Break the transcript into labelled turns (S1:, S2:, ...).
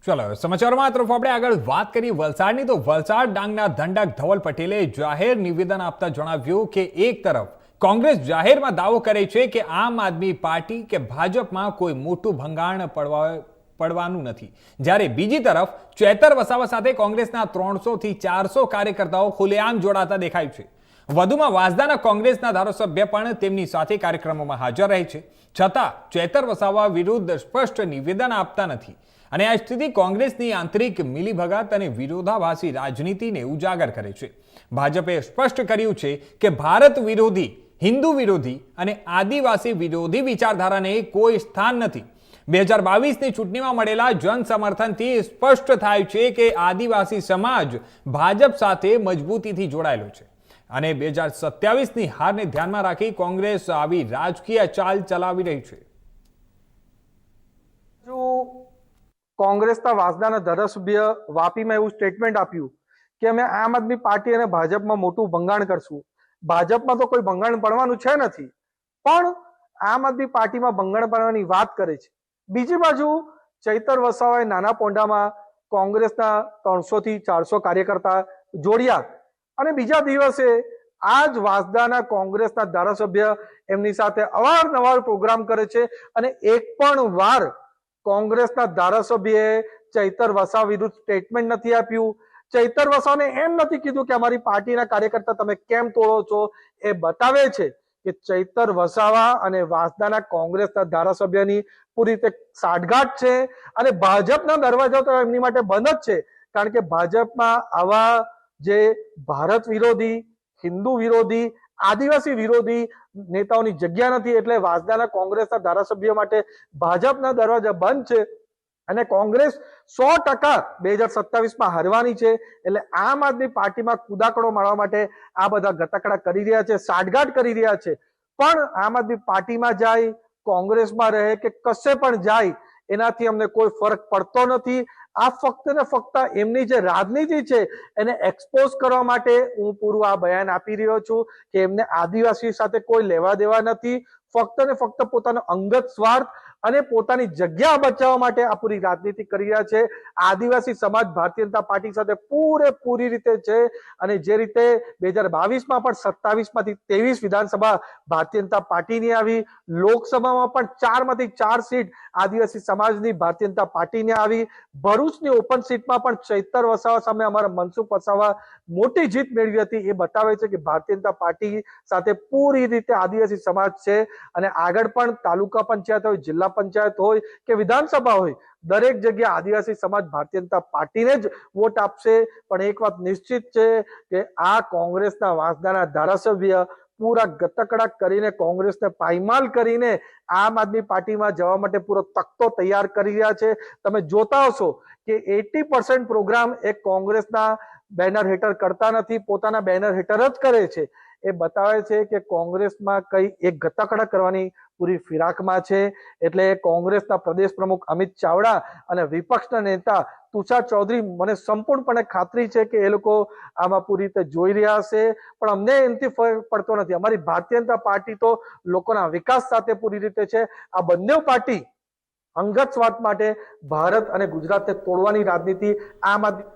S1: ચલો સમાચારમાં તરફ આપણે આગળ વાત કરીએ વલસાડની તો વલસાડ ડાંગના ધંડક ધવલ પટેલે જાહેર નિવેદન આપતા જણાવ્યું કે એક તરફ કોંગ્રેસ જાહેરમાં દાવો કરે છે કે આમ આદમી પાર્ટી કે ભાજપમાં કોઈ મોટું ભંગાણ પડવાનું નથી, જ્યારે બીજી તરફ ચેતર વસાવા સાથે કોંગ્રેસના 300 થી 400 કાર્યકર્તાઓ ખુલ્લેઆમ જોડાતા દેખાય છે। વધુમાં વાંસદાના કોંગ્રેસના ધારાસભ્ય પણ તેમની સાથે કાર્યક્રમોમાં હાજર રહે છે, છતાં ચેતર વસાવા વિરુદ્ધ સ્પષ્ટ નિવેદન આપતા નથી અને આ સ્થિતિ કોંગ્રેસની આંતરિક મિલીભગત અને વિરોધાભાસી રાજનીતિને ઉજાગર કરે છે। ભાજપે સ્પષ્ટ કર્યું છે કે ભારત વિરોધી, હિન્દુ વિરોધી અને આદિવાસી વિરોધી વિચારધારાને કોઈ સ્થાન નથી। 2022ની ચૂંટણીમાં મળેલા જન સમર્થનથી સ્પષ્ટ થાય છે કે આદિવાસી સમાજ ભાજપ સાથે મજબૂતીથી જોડાયેલો છે અને 2027ની હારને ધ્યાનમાં રાખી કોંગ્રેસ આવી રાજકીય ચાલ ચલાવી રહી છે।
S2: કોંગ્રેસના વાંસદાના ધારાસભ્ય વાપીમાં એવું સ્ટેટમેન્ટ આપ્યું કે અમે આમ આદમી પાર્ટી અને ભાજપમાં મોટું ભંગાણ કરશું। ભાજપમાં તો કોઈ ભંગાણ પડવાનું છે નથી, પણ આમ આદમી પાર્ટીમાં ભંગાણ પડવાની વાત કરે છે। બીજી બાજુ ચૈતર વસાવાએ નાના પોંડામાં કોંગ્રેસના 300 થી 400 કાર્યકર્તા જોડ્યા અને બીજા દિવસે આ જ વાંસદાના કોંગ્રેસના ધારાસભ્ય એમની સાથે અવારનવાર પ્રોગ્રામ કરે છે અને એક પણ વાર કોંગ્રેસના ધારાસભ્યએ ચૈતર વસાવા વિરુદ્ધ સ્ટેટમેન્ટ નથી આપ્યું। ચૈતર વસાવાને એમ નથી કીધું કે અમારી પાર્ટીના કાર્યકર્તા તમે કેમ તોડો છો। એ બતાવે છે કે ચૈતર વસાવા અને વાંસદાના કોંગ્રેસના ધારાસભ્યની પૂરી રીતે સાઠગાંઠ છે અને ભાજપના દરવાજા તો એમની માટે બંધ જ છે, કારણ કે ભાજપમાં આવા જે ભારત વિરોધી, હિન્દુ વિરોધી, આદિવાસી વિરોધી નેતાઓની જગ્યા નથી। એટલે વાંસદાના કોંગ્રેસના ધારાસભ્યો માટે ભાજપના દરવાજા બંધ છે અને કોંગ્રેસ 100% 2027માં હારવાની છે। એટલે આમ આદમી પાર્ટીમાં કુદાકડો મારવા માટે આ બધા ગતકડા કરી રહ્યા છે, સાઠગાંઠ કરી રહ્યા છે, પણ આમ આદમી પાર્ટીમાં જાય, કોંગ્રેસમાં રહે કે કશે પણ જાય, એનાથી અમને કોઈ ફરક પડતો નથી। આ ફક્ત ને ફક્ત એમની જે રાજનીતિ છે એને એક્સપોઝ કરવા માટે હું પૂરું આ બયાન આપી રહ્યો છું કે એમને આદિવાસી સાથે કોઈ લેવા દેવા નથી। ફક્ત ને ફક્ત પોતાનો અંગત સ્વાર્થ અને પોતાની જગ્યા બચાવવા માટે આ પૂરી રાજનીતિ કરી રહ્યા છે। આદિવાસી સમાજ ભારતીય જનતા પાર્ટી સાથે પૂરેપૂરી રીતે છે અને જે રીતે 2022માં પણ 27માંથી 23 વિધાનસભા ભારતીય જનતા પાર્ટીની આવી, લોકસભામાં પણ 4માંથી 4 સીટ આદિવાસી સમાજની ભારતીય જનતા પાર્ટીને આવી, ભરૂચની ઓપન સીટમાં પણ ચૈતર વસાવા સામે અમારા મનસુખ વસાવા મોટી જીત મેળવી હતી। એ બતાવે છે કે ભારતીય જનતા પાર્ટી સાથે પૂરી રીતે આદિવાસી સમાજ છે અને આગળ પણ તાલુકા પંચાયત હોય, જિલ્લા પંચાયત હોય કે વિધાનસભા હોય, દરેક જગ્યાએ આદિવાસી સમાજ ભારતીય જનતા પાર્ટીને જ વોટ આપશે। પણ એક વાત નિશ્ચિત છે કે આ કોંગ્રેસના વાંસદાના ધારાસભ્ય પૂરા ગતકડા કરીને કોંગ્રેસને પાયમાલ કરીને આમ આદમી પાર્ટીમાં જવા માટે પૂરો તખ્તો તૈયાર કરી રહ્યા છે। તમે જોતા હશો કે 80% પ્રોગ્રામ એ કોંગ્રેસના બેનર હેઠળ કરતા નથી, પોતાના બેનર હેઠળ જ કરે છે। એ બતાવે છે કે કોંગ્રેસમાં કઈ એક ગતકડા કરવાની પૂરી ફિરાકમાં છે। એટલે કોંગ્રેસના પ્રદેશ પ્રમુખ અમિત ચાવડા અને વિપક્ષના નેતા તુષાર ચૌધરી, મને સંપૂર્ણપણે ખાતરી છે કે એ લોકો આમાં પૂરી રીતે જોઈ રહ્યા હશે, પણ અમને એનાથી ફરક પડતો નથી। અમારી ભારતીય જનતા પાર્ટી તો લોકોના વિકાસ સાથે પૂરી રીતે છે। આ બંને પાર્ટી અંગત સ્વાર્થ માટે ભારત અને ગુજરાતને તોડવાની રાજનીતિ આમ આદમી